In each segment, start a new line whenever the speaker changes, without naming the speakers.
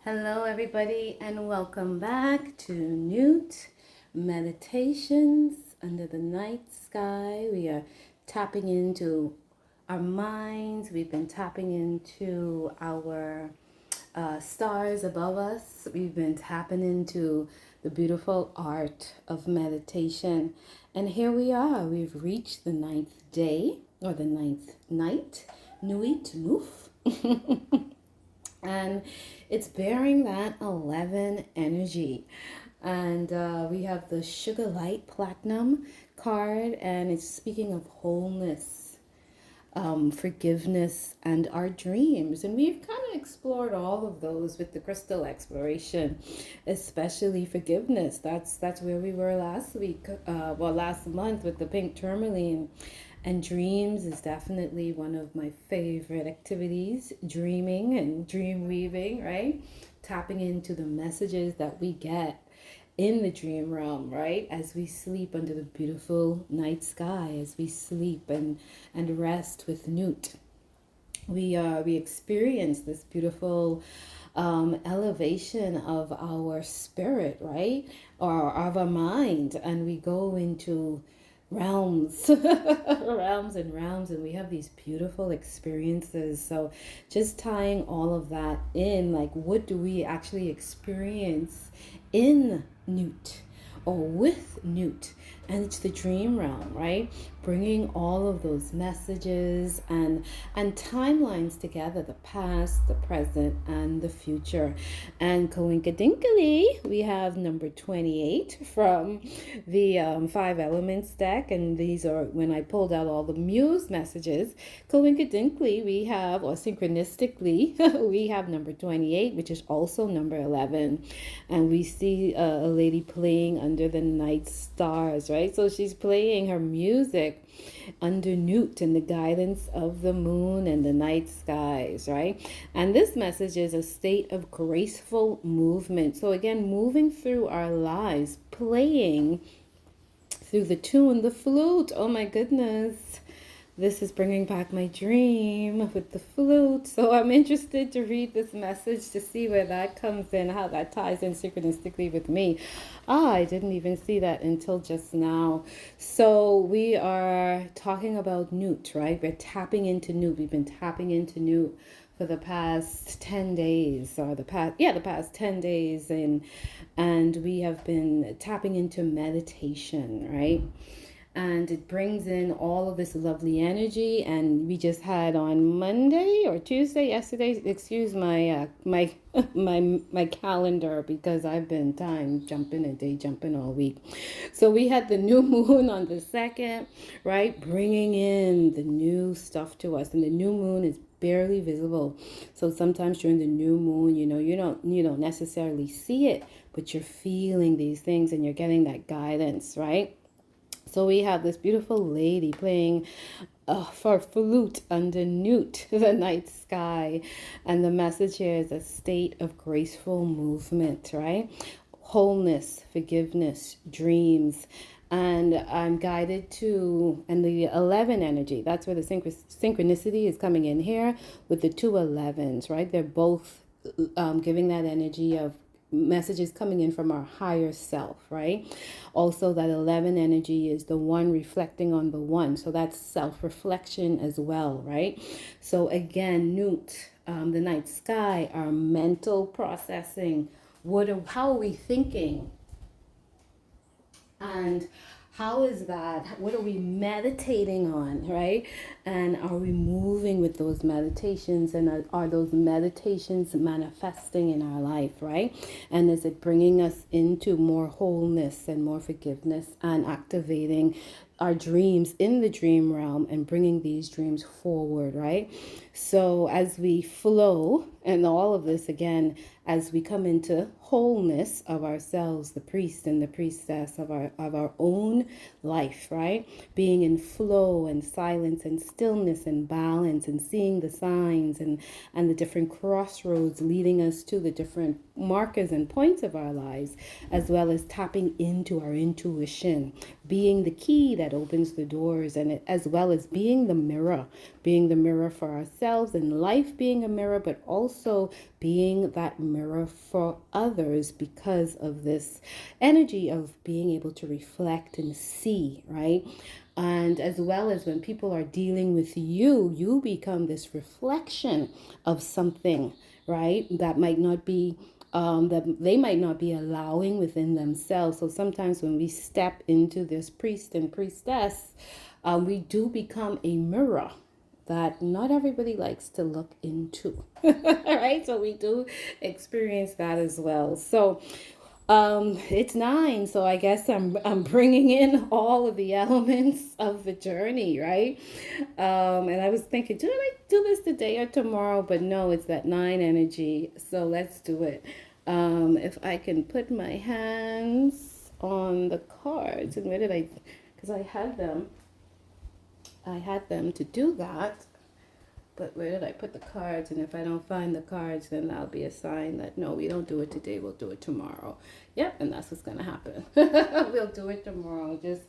Hello, everybody, and welcome back to Newt Meditations Under the Night Sky. We are tapping into our minds. We've been tapping into our stars above us. We've been tapping into the beautiful art of meditation. And here we are. We've reached the ninth day, or the ninth night. Nuit Nuf. And it's bearing that 11 energy. And we have the Sugar Light Platinum card, and it's speaking of wholeness, forgiveness, and our dreams. And we've kind of explored all of those with the crystal exploration, especially forgiveness. That's where we were last week, last month with the pink tourmaline. And dreams is definitely one of my favorite activities, dreaming and dream weaving, right? Tapping into the messages that we get in the dream realm, right? As we sleep under the beautiful night sky, as we sleep and rest with Newt. We experience this beautiful elevation of our spirit, right? Or of our mind, and we go into realms realms and realms, and we have these beautiful experiences. So just tying all of that in, like, what do we actually experience in Newt or with Newt? And it's the dream realm, right? Bringing all of those messages and timelines together, the past, the present, and the future. And coinkadinkly, we have number 28 from the 5 elements deck. And these are, when I pulled out all the muse messages, coinkadinkly, we have, or synchronistically, we have number 28, which is also number 11. And we see a lady playing under the night stars, right? So she's playing her music under Newt and the guidance of the moon and the night skies, right? And this message is a state of graceful movement. So again, moving through our lives, playing through the tune, the flute. Oh my goodness. This is bringing back my dream with the flute. So I'm interested to read this message to see where that comes in, how that ties in synchronistically with me. I didn't even see that until just now. So we are talking about Newt, right? We're tapping into Newt. We've been tapping into Newt for the past 10 days, or the past 10 days. And we have been tapping into meditation, right? And it brings in all of this lovely energy. And we just had on Monday or Tuesday, yesterday, excuse my my calendar, because I've been time jumping and day jumping all week. So we had the new moon on the 2nd, right, bringing in the new stuff to us. And the new moon is barely visible. So sometimes during the new moon, you don't necessarily see it, but you're feeling these things and you're getting that guidance, right? So we have this beautiful lady playing for flute under Newt, the night sky. And the message here is a state of graceful movement, right? Wholeness, forgiveness, dreams. And I'm guided to, and the 11 energy, that's where the synchronicity is coming in here with the 2 11s, right? They're both giving that energy of messages coming in from our higher self, right? Also, that 11 energy is the one reflecting on the one. So that's self-reflection as well, right? So again, Newt, the night sky, our mental processing. How are we thinking? And how is that? What are we meditating on, right? And are we moving with those meditations? And are those meditations manifesting in our life, right? And is it bringing us into more wholeness and more forgiveness and activating our dreams in the dream realm and bringing these dreams forward, right? So as we flow and all of this, again, as we come into wholeness of ourselves, the priest and the priestess of our own life, right? Being in flow and silence and stillness and balance, and seeing the signs and the different crossroads leading us to the different markers and points of our lives, as well as tapping into our intuition, being the key that opens the doors, and as well as being the mirror for ourselves, and life being a mirror, but also also being that mirror for others because of this energy of being able to reflect and see, right? And as well as when people are dealing with you, you become this reflection of something, right? That might not be that they might not be allowing within themselves. So sometimes when we step into this priest and priestess, we do become a mirror that not everybody likes to look into. Right? So we do experience that as well. So it's 9, so I guess I'm bringing in all of the elements of the journey, right? And I was thinking, do I do this today or tomorrow? But no, it's that 9 energy. So let's do it. If I can put my hands on the cards, and where did I? Because I had them to do that. But where did I put the cards? And if I don't find the cards, then that'll be a sign that no, we don't do it today. We'll do it tomorrow. Yep, and that's what's going to happen. We'll do it tomorrow. Just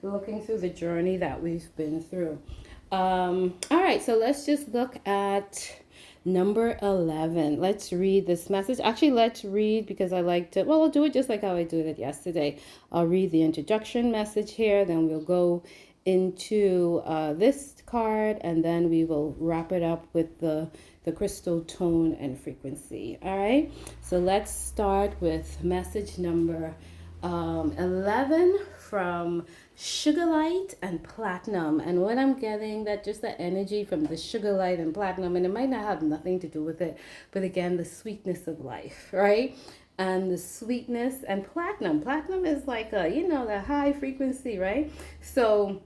looking through the journey that we've been through. All right, so let's just look at number 11. Let's read this message. Actually, let's read because I liked it. Well, I'll do it just like how I did it yesterday. I'll read the introduction message here. Then we'll go into this card, and then we will wrap it up with the crystal tone and frequency. All right, so let's start with message number 11 from Sugarlight and Platinum. And what I'm getting, that just the energy from the Sugarlight and Platinum, and it might not have nothing to do with it, but again, the sweetness of life, right? And the sweetness and platinum is like a, the high frequency, right? So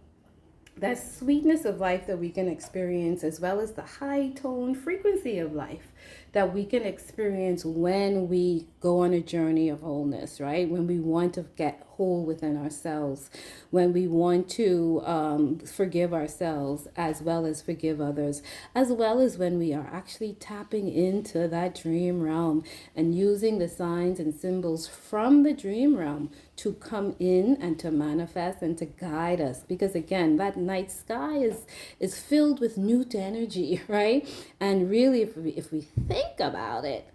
that sweetness of life that we can experience, as well as the high tone frequency of life that we can experience when we go on a journey of wholeness, right? When we want to get whole within ourselves, when we want to forgive ourselves as well as forgive others, as well as when we are actually tapping into that dream realm and using the signs and symbols from the dream realm to come in and to manifest and to guide us. Because again, that night sky is filled with newt energy, right? And really, if we think about it,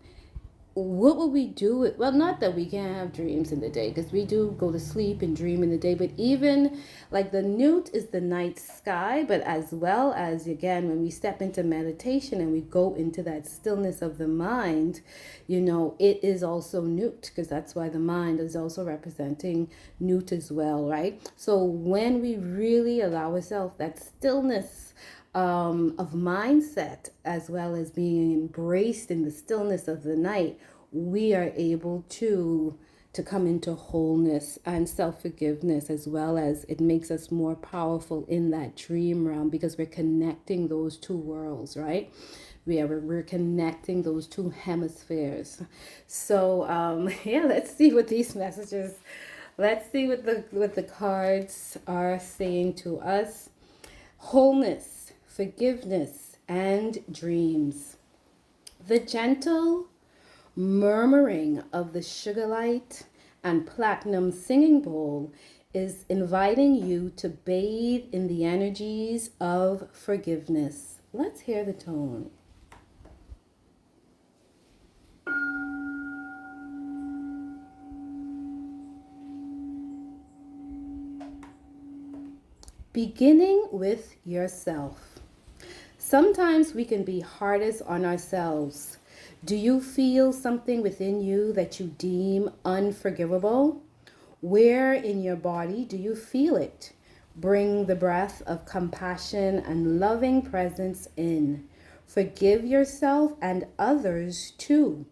what would we do with, well, not that we can't have dreams in the day, because we do go to sleep and dream in the day, but even like the newt is the night sky, but as well as, again, when we step into meditation and we go into that stillness of the mind, it is also newt, because that's why the mind is also representing newt as well, right? So when we really allow ourselves that stillness of mindset, as well as being embraced in the stillness of the night, we are able to come into wholeness and self-forgiveness, as well as it makes us more powerful in that dream realm, because we're connecting those two worlds, right? We're connecting those two hemispheres. So let's see what these messages, let's see what the cards are saying to us. Wholeness, forgiveness, and dreams. The gentle murmuring of the Sugarlight and Platinum singing bowl is inviting you to bathe in the energies of forgiveness. Let's hear the tone. Beginning with yourself. Sometimes we can be hardest on ourselves. Do you feel something within you that you deem unforgivable? Where in your body do you feel it? Bring the breath of compassion and loving presence in. Forgive yourself and others too.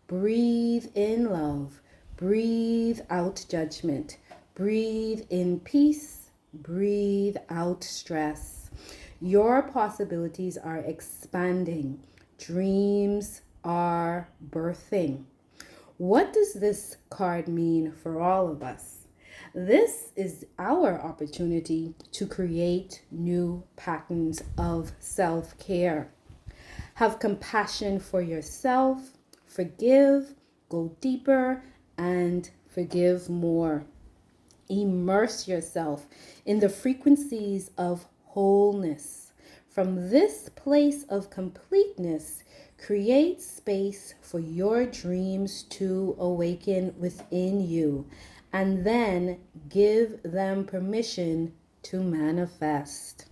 Breathe in love. Breathe out judgment. Breathe in peace. Breathe out stress. Your possibilities are expanding. Dreams are birthing. What does this card mean for all of us? This is our opportunity to create new patterns of self-care. Have compassion for yourself, forgive, go deeper, and forgive more. Immerse yourself in the frequencies of wholeness. From this place of completeness, Create space for your dreams to awaken within you, and then give them permission to manifest.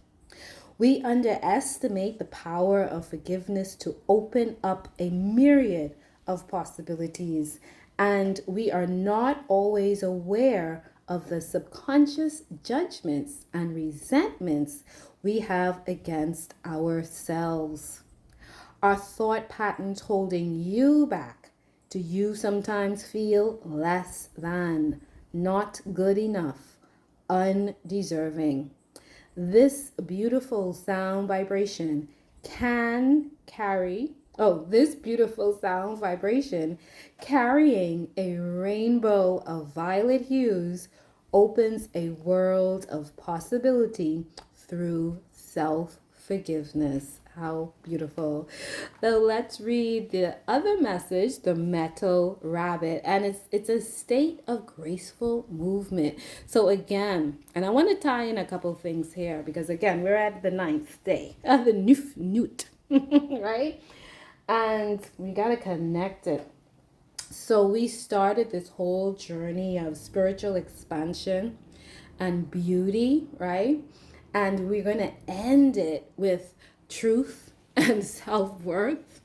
We underestimate the power of forgiveness to open up a myriad of possibilities, and we are not always aware of the subconscious judgments and resentments we have against ourselves. Are thought patterns holding you back? Do you sometimes feel less than, not good enough, undeserving? This beautiful sound vibration can carry, this beautiful sound vibration carrying a rainbow of violet hues opens a world of possibility through self-forgiveness. How beautiful. So let's read the other message, the metal rabbit, and it's a state of graceful movement. So again, and I want to tie in a couple things here because again, we're at the 9th day of the newt, right? And we got to connect it. So we started this whole journey of spiritual expansion and beauty, right? And we're going to end it with truth and self-worth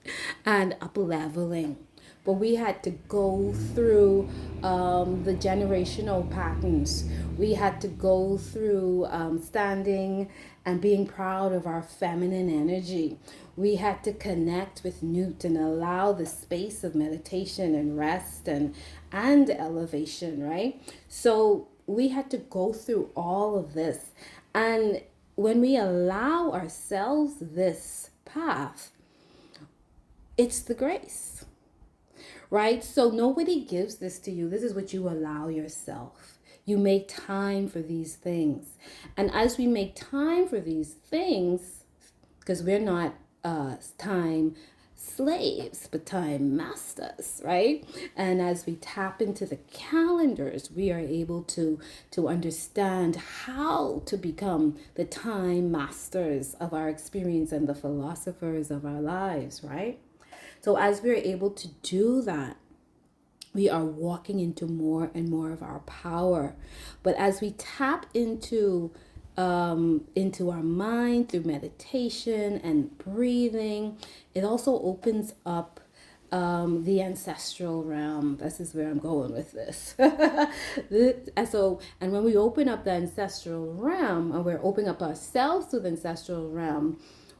and up-leveling. But we had to go through the generational patterns. We had to go through standing and being proud of our feminine energy. We had to connect with Newt and allow the space of meditation and rest and elevation, right? So we had to go through all of this. And when we allow ourselves this path, it's the grace, right? So nobody gives this to you. This is what you allow yourself. You make time for these things. And as we make time for these things, because we're not time slaves, but time masters, right? And as we tap into the calendars, we are able to understand how to become the time masters of our experience and the philosophers of our lives, right? So as we're able to do that, we are walking into more and more of our power. But as we tap into our mind through meditation and breathing, it also opens up the ancestral realm. This is where I'm going with this. And when we open up the ancestral realm, and we're opening up ourselves to the ancestral realm,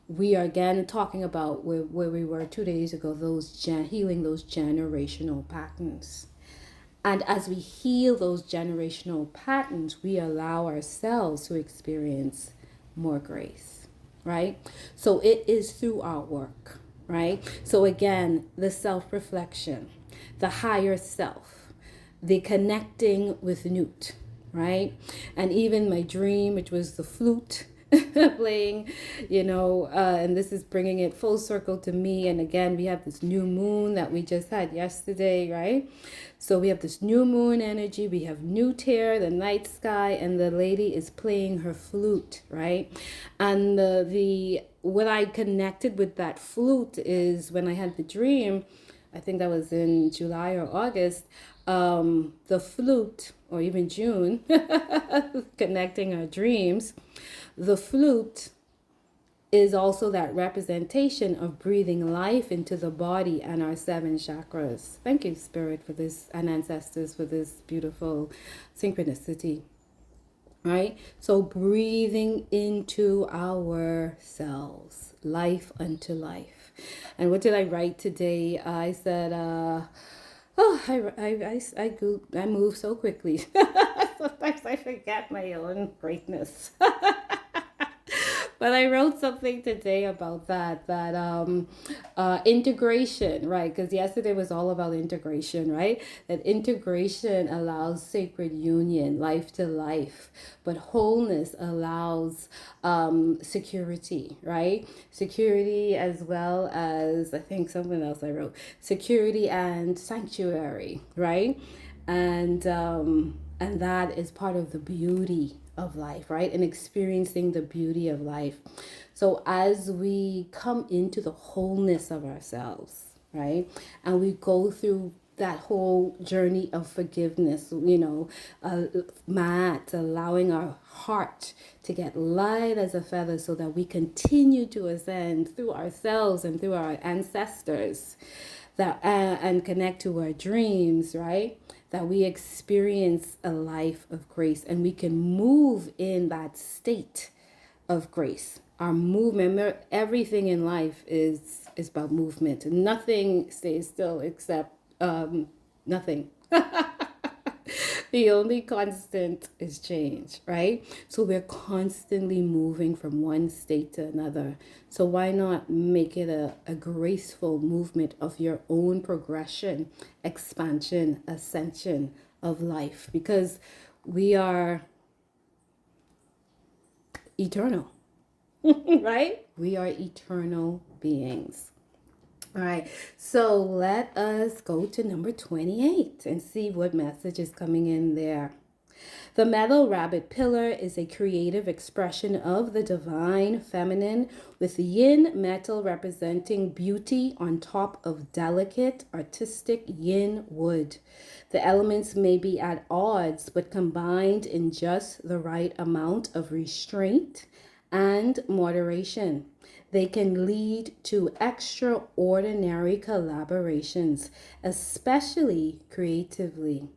we are again talking about where we were 2 days ago, healing those generational patterns. And as we heal those generational patterns, we allow ourselves to experience more grace, right? So it is through our work, right? So again, the self-reflection, the higher self, the connecting with Newt, right? And even my dream, which was the flute, playing, and this is bringing it full circle to me. And again, we have this new moon that we just had yesterday, right? So we have this new moon energy. We have Newt here, the night sky, and the lady is playing her flute, right? And what I connected with that flute is when I had the dream, I think that was in July or August, the flute, or even June, connecting our dreams. The flute is also that representation of breathing life into the body and our 7 chakras. Thank you, Spirit, for this, and ancestors for this beautiful synchronicity, right? So breathing into ourselves, life unto life. And what did I write today? I said, I move so quickly. Sometimes I forget my own greatness. But I wrote something today about that integration, right? Because yesterday was all about integration, right? That integration allows sacred union, life to life, but wholeness allows security, right? Security, as well as, I think something else I wrote, security and sanctuary, right? And that is part of the beauty of life, right? And experiencing the beauty of life. So as we come into the wholeness of ourselves, right? And we go through that whole journey of forgiveness, Matt, allowing our heart to get light as a feather so that we continue to ascend through ourselves and through our ancestors, that and connect to our dreams, right? That we experience a life of grace and we can move in that state of grace. Our movement, everything in life is about movement. Nothing stays still except nothing. The only constant is change, right? So we're constantly moving from one state to another. So why not make it a graceful movement of your own progression, expansion, ascension of life? Because we are eternal, right? We are eternal beings. All right, so let us go to number 28 and see what message is coming in there. The metal rabbit pillar is a creative expression of the divine feminine, with yin metal representing beauty on top of delicate, artistic yin wood. The elements may be at odds, but combined in just the right amount of restraint and moderation. They can lead to extraordinary collaborations, especially creatively.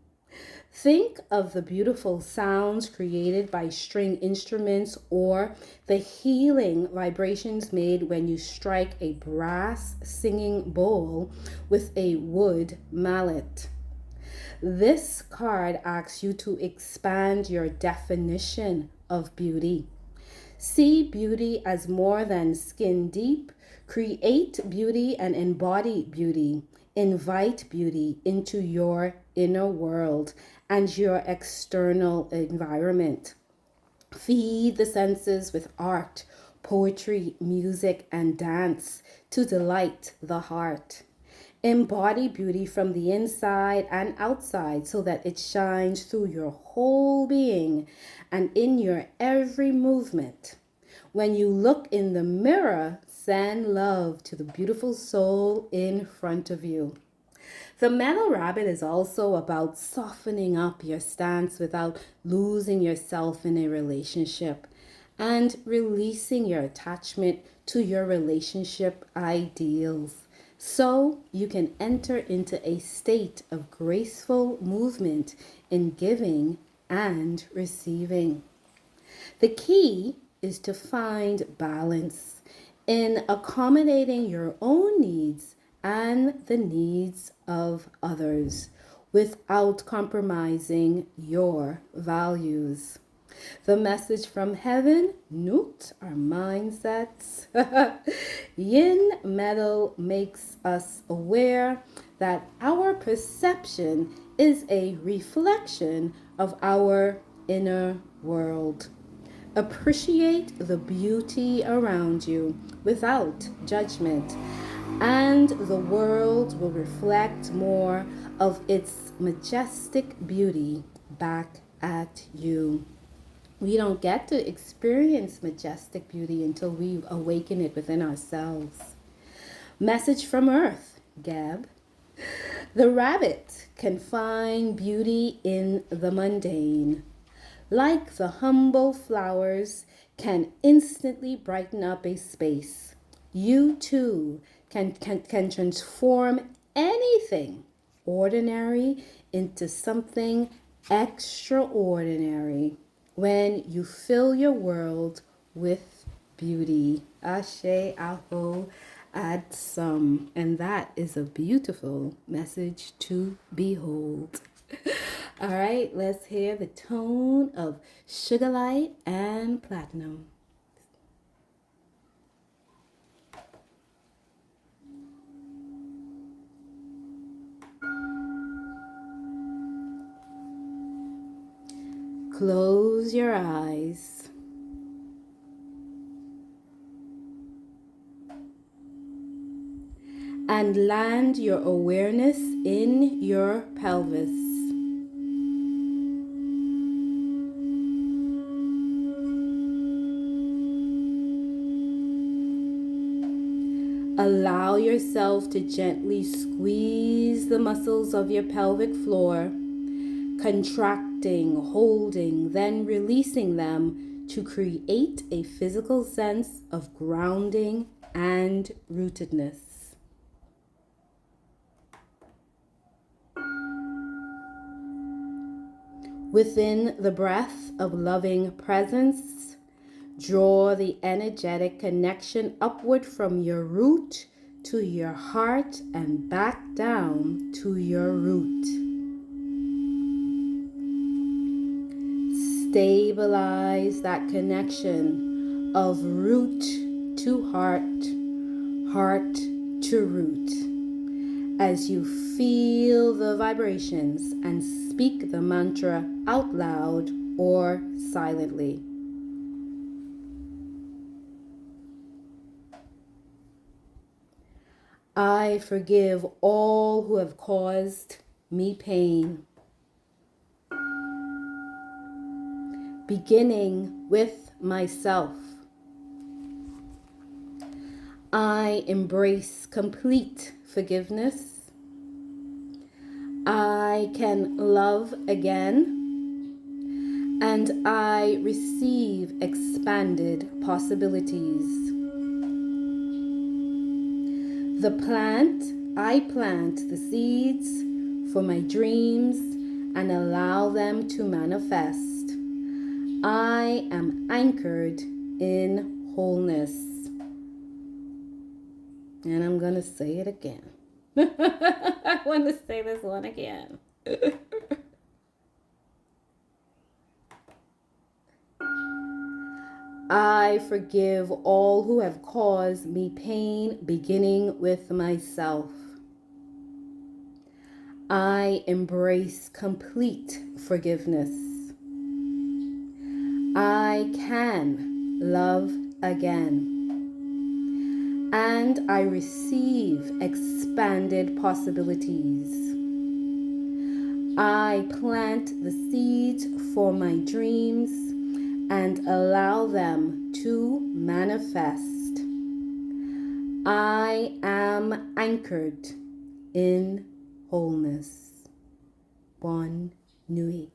Think of the beautiful sounds created by string instruments or the healing vibrations made when you strike a brass singing bowl with a wood mallet. This card asks you to expand your definition of beauty. See beauty as more than skin deep. Create beauty and embody beauty. Invite beauty into your inner world and your external environment. Feed the senses with art, poetry, music, and dance to delight the heart. Embody beauty from the inside and outside so that it shines through your whole being and in your every movement. When you look in the mirror, send love to the beautiful soul in front of you. The metal rabbit is also about softening up your stance without losing yourself in a relationship and releasing your attachment to your relationship ideals, so you can enter into a state of graceful movement in giving and receiving. The key is to find balance in accommodating your own needs and the needs of others without compromising your values. The message from heaven, Nut, our mindsets. Yin metal makes us aware that our perception is a reflection of our inner world. Appreciate the beauty around you without judgment, and the world will reflect more of its majestic beauty back at you. We don't get to experience majestic beauty until we awaken it within ourselves. Message from Earth, Gab. The rabbit can find beauty in the mundane. Like the humble flowers can instantly brighten up a space. You too can transform anything ordinary into something extraordinary when you fill your world with beauty. Ashe Aho Ad Sum. And that is a beautiful message to behold. All right, let's hear the tone of Sugarlight and Platinum. Close your eyes. And land your awareness in your pelvis. Allow yourself to gently squeeze the muscles of your pelvic floor, contracting, holding, then releasing them to create a physical sense of grounding and rootedness. Within the breath of loving presence, draw the energetic connection upward from your root to your heart and back down to your root. Stabilize that connection of root to heart, heart to root, as you feel the vibrations and speak the mantra out loud or silently. I forgive all who have caused me pain. Beginning with myself. I embrace complete forgiveness. I can love again, and I receive expanded possibilities. I plant the seeds for my dreams and allow them to manifest. I am anchored in wholeness. And I'm going to say it again. I want to say this one again. I forgive all who have caused me pain, beginning with myself. I embrace complete forgiveness. I can love again. And I receive expanded possibilities. I plant the seeds for my dreams and allow them to manifest. I am anchored in wholeness. Bonne nuit.